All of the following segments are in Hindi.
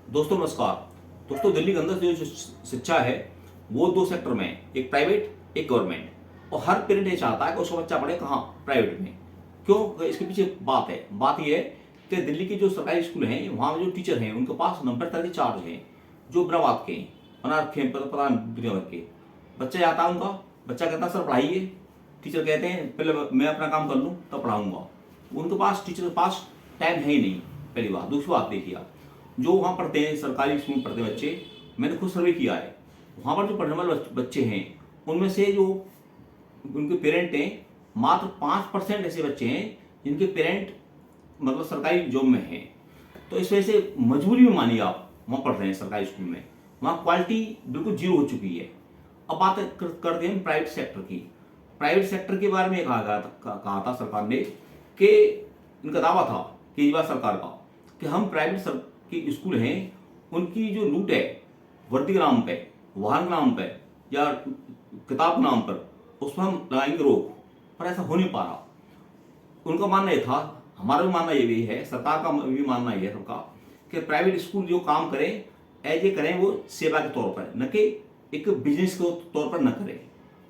दोस्तों नमस्कार। दोस्तों दिल्ली के अंदर जो शिक्षा है वो दो सेक्टर में है, एक प्राइवेट एक गवर्नमेंट। और हर पेरेंट ये चाहता है कि उसका बच्चा पढ़े कहाँ, प्राइवेट में। क्यों? इसके पीछे बात ये है कि दिल्ली के जो सरकारी स्कूल हैं वहाँ जो टीचर हैं उनके पास नंबर तरह के चार्ज हैं जो बिना बात के हैं, बना रखे हैं, पता दुनिया भर के। बच्चा आता है उनका, बच्चा कहता है सर पढ़ाइए। टीचर कहते हैं पहले मैं अपना काम कर लूँ तब पढ़ाऊँगा। उनके पास, टीचर के पास टाइम है ही नहीं, पहली बात। दूसरी बात देखिए आप, जो वहाँ पढ़ते हैं सरकारी स्कूल में पढ़ते हैं बच्चे, मैंने खुद सर्वे किया है, वहाँ पर जो पढ़ने वाले बच्चे हैं उनमें से जो उनके पेरेंट हैं मात्र 5% ऐसे बच्चे हैं जिनके पेरेंट मतलब सरकारी जॉब में हैं। तो इस वजह से मजबूरी में मानिए आप वहाँ पढ़ रहे हैं सरकारी स्कूल में, वहाँ क्वालिटी बिल्कुल जीरो हो चुकी है। अब बात करते हैं प्राइवेट सेक्टर की। प्राइवेट सेक्टर के बारे में कहा था सरकार ने कि इनका दावा था केजरीवाल सरकार का कि हम प्राइवेट के स्कूल हैं उनकी जो लूट है वर्दी के नाम पे, वाहन के नाम पे या किताब के नाम पर, उस पर हम लगाएंगे रोक। पर ऐसा हो नहीं पा रहा। उनका मानना ये था, हमारा भी मानना ये भी है, सरकार का भी मानना ये है सबका, कि प्राइवेट स्कूल जो काम करें एज ए करें वो सेवा के तौर पर, न कि एक बिजनेस के तौर पर न करें।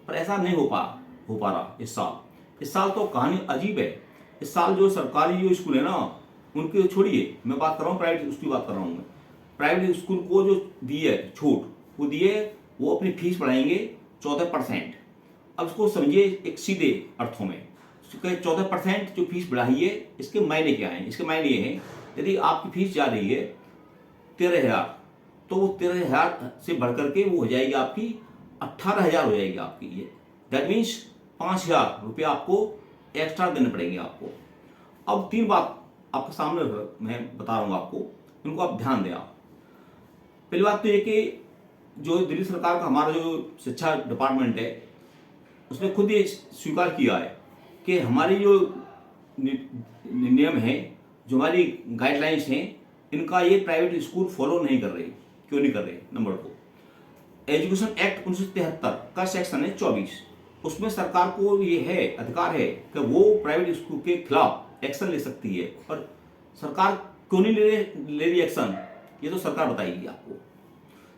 पर ऐसा नहीं हो पा रहा इस साल तो कहानी अजीब है। इस साल जो सरकारी जो स्कूल है ना उनके छोड़िए, मैं बात कर रहा हूँ प्राइवेट स्कूल की बात कर रहा हूँ मैं। प्राइवेट स्कूल को जो दी है छूट, वो दिए, वो अपनी फीस बढ़ाएंगे 14%। अब इसको समझिए एक सीधे अर्थों में, 14% जो फीस बढ़ाई है इसके मायने क्या हैं? इसके मायने ये हैं, यदि आपकी फीस जा रही है 13,000, तो वो 13,000 से बढ़ करके वो हो जाएगी आपकी 18,000 हो जाएगी आपकी। ये दैट मीन्स 5,000 रुपये आपको एक्स्ट्रा देने पड़ेंगे आपको। अब तीन बात आपके सामने मैं बता रहा हूँ आपको, इनको आप ध्यान दें आप। पहली बात तो ये कि जो दिल्ली सरकार का हमारा जो शिक्षा डिपार्टमेंट है उसने खुद ये स्वीकार किया है कि हमारी जो नियम है, जो हमारी गाइडलाइंस हैं, इनका ये प्राइवेट स्कूल फॉलो नहीं कर रहे। क्यों नहीं कर रहे? नंबर 2, एजुकेशन एक्ट 1973 का सेक्शन है 24, उसमें सरकार को ये है, अधिकार है कि वो प्राइवेट स्कूल के खिलाफ एक्शन ले सकती है। पर सरकार क्यों नहीं ले रही एक्शन, ये तो सरकार बताएगी आपको।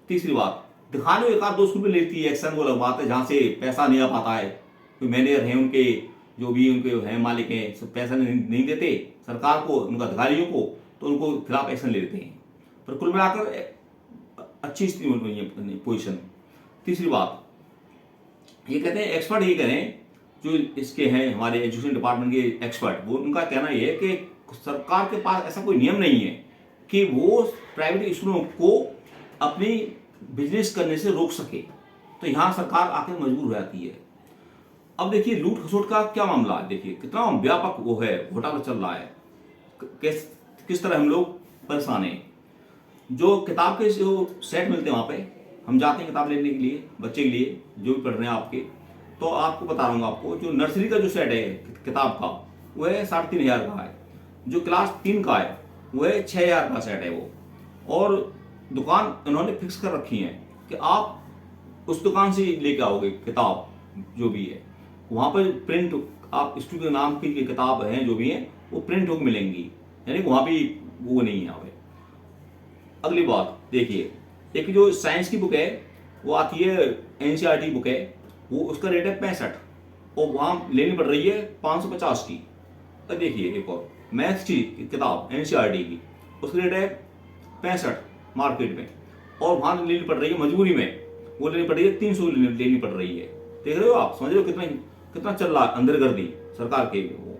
तीसरी बात, दिखाने एक आध दो स्कूल में लेती है एक्शन, वो अलग बात है, जहाँ से पैसा नहीं आ पाता है, कोई मैनेजर हैं उनके, जो भी उनके हैं मालिक हैं, सब पैसा नहीं देते सरकार को, उनका अधिकारियों को, तो उनको खिलाफ एक्शन ले लेते हैं। पर कुल मिलाकर अच्छी पोजीशन। तीसरी बात, ये कहते हैं एक्सपर्ट ये करें, जो इसके हैं हमारे एजुकेशन डिपार्टमेंट के एक्सपर्ट, वो उनका कहना ये है कि सरकार के पास ऐसा कोई नियम नहीं है कि वो प्राइवेट स्कूलों को अपनी बिजनेस करने से रोक सके। तो यहाँ सरकार आकर मजबूर हो जाती है। अब देखिए लूट खसोट का क्या मामला है, देखिए कितना व्यापक वो है, घोटाला चल रहा है, किस तरह हम लोग परेशान हैं। जो किताब के जो सेट मिलते हैं वहाँ पे हम जाते हैं किताब लेने के लिए, बच्चे के लिए जो भी पढ़ रहे हैं आपके, तो आपको बता रहा हूँ आपको, जो नर्सरी का जो सेट है किताब का वो है 3,500 का है, जो क्लास 3 का है वो है 6,000 का सेट है वो। और दुकान उन्होंने फिक्स कर रखी है कि आप उस दुकान से लेके आओगे किताब जो भी है, वहाँ पर प्रिंट आप स्टूडेंट के नाम की किताब हैं जो भी हैं वो प्रिंट होकर मिलेंगी, यानी वहाँ भी वो नहीं है यहाँ पे। अगली बात देखिए, एक जो साइंस की बुक है वो आती है एनसीईआरटी बुक है, वो उसका रेट है 65 और वहाँ लेनी पड़ रही है 550 की। अब देखिए एक और मैथ्स की किताब एनसीईआरटी की, उसका रेट है 65 मार्केट में, और वहाँ लेनी पड़ रही है मजबूरी में, वो लेनी पड़ रही है 300 लेनी पड़ रही है। देख रहे हो आप, समझ रहे हो कितना चल रहा है अंदरगर्दी सरकार के वो।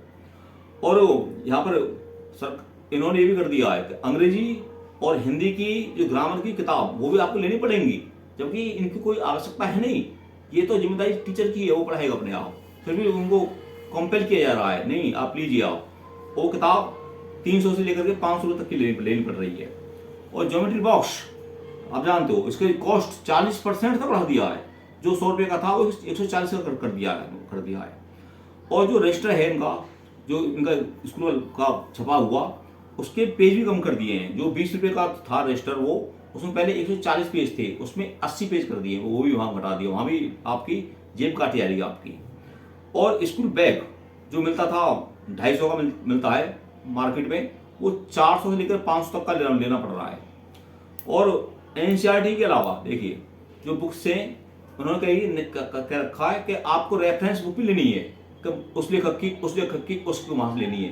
और यहाँ पर इन्होंने ये भी कर दिया है कि अंग्रेजी और हिंदी की जो ग्रामर की किताब वो भी आपको लेनी पड़ेंगी, जबकि इनकी कोई आवश्यकता है नहीं। ये तो जिम्मेदारी टीचर की है, वो पढ़ाएगा अपने आप, फिर भी उनको कंपेल किया जा रहा है, नहीं आप लीजिए आप। वो किताब 300 से लेकर के 500 रुपये तक की लेनी पड़ रही है। और ज्योमेट्री बॉक्स आप जानते हो इसके कॉस्ट 40% तक बढ़ा दिया है, जो 100 रुपये का था वो 140 का कर दिया है। और जो रजिस्टर है इनका, जो इनका स्कूल का छपा हुआ, उसके पेज भी कम कर दिए हैं। जो 20 रुपये का था रजिस्टर, वो उसमें पहले 140 पेज थे, उसमें 80 पेज कर दिए, वो भी वहाँ घटा दिया, वहाँ भी आपकी जेब काटी जा रही है आपकी। और स्कूल बैग जो मिलता था 250 का मिलता है मार्केट में, वो 400 से लेकर 500 तक का लेना पड़ रहा है। और एनसीईआरटी के अलावा देखिए जो बुक्स हैं उन्होंने कह रखा है कि आपको रेफरेंस बुक भी लेनी है कि उस लेखक की उसको वहाँ से लेनी है।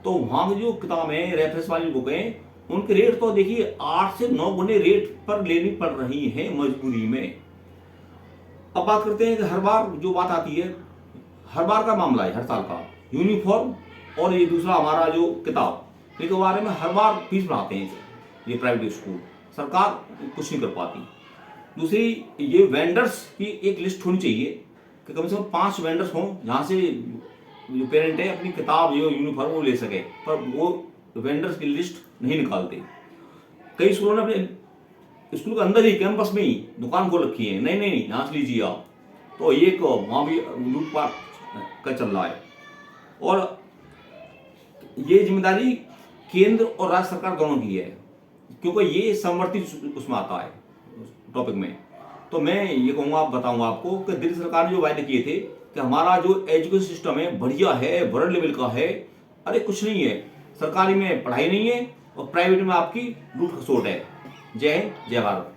तो वहाँ की जो किताब है रेफरेंस वाली बुक है उनके रेट तो देखिए 8 से 9 गुने रेट पर लेनी पड़ रही है मजबूरी में। अब बात करते हैं कि हर बार जो बात आती है, हर बार का मामला है, हर साल का यूनिफॉर्म और ये दूसरा हमारा जो किताब, इनके बारे में हर बार फीस बढ़ाते हैं ये प्राइवेट स्कूल, सरकार कुछ नहीं कर पाती। दूसरी ये वेंडर्स की एक लिस्ट होनी चाहिए कि कम से कम 5 वेंडर्स हों जहाँ से जो पेरेंट है अपनी किताब जो यूनिफॉर्म वो ले सके, पर वो वेंडर्स की लिस्ट नहीं निकालते। कई स्कूलों ने अपने स्कूल के अंदर ही कैंपस में ही दुकान खोल रखी है, नहीं नहीं यहाँ से लीजिए आप। तो ये वहाँ भी लूटपाट का चल रहा है। और ये जिम्मेदारी केंद्र और राज्य सरकार दोनों की है, क्योंकि ये समवर्ती उसमें आता है टॉपिक में। तो मैं ये कहूँगा, बताऊँगा आपको कि दिल्ली सरकार ने जो वायदे किए थे कि हमारा जो एजुकेशन सिस्टम है बढ़िया है, वर्ल्ड लेवल का है, अरे कुछ नहीं है। सरकारी में पढ़ाई नहीं है और प्राइवेट में आपकी लूट खसोट है। जय हिंद, जय भारत।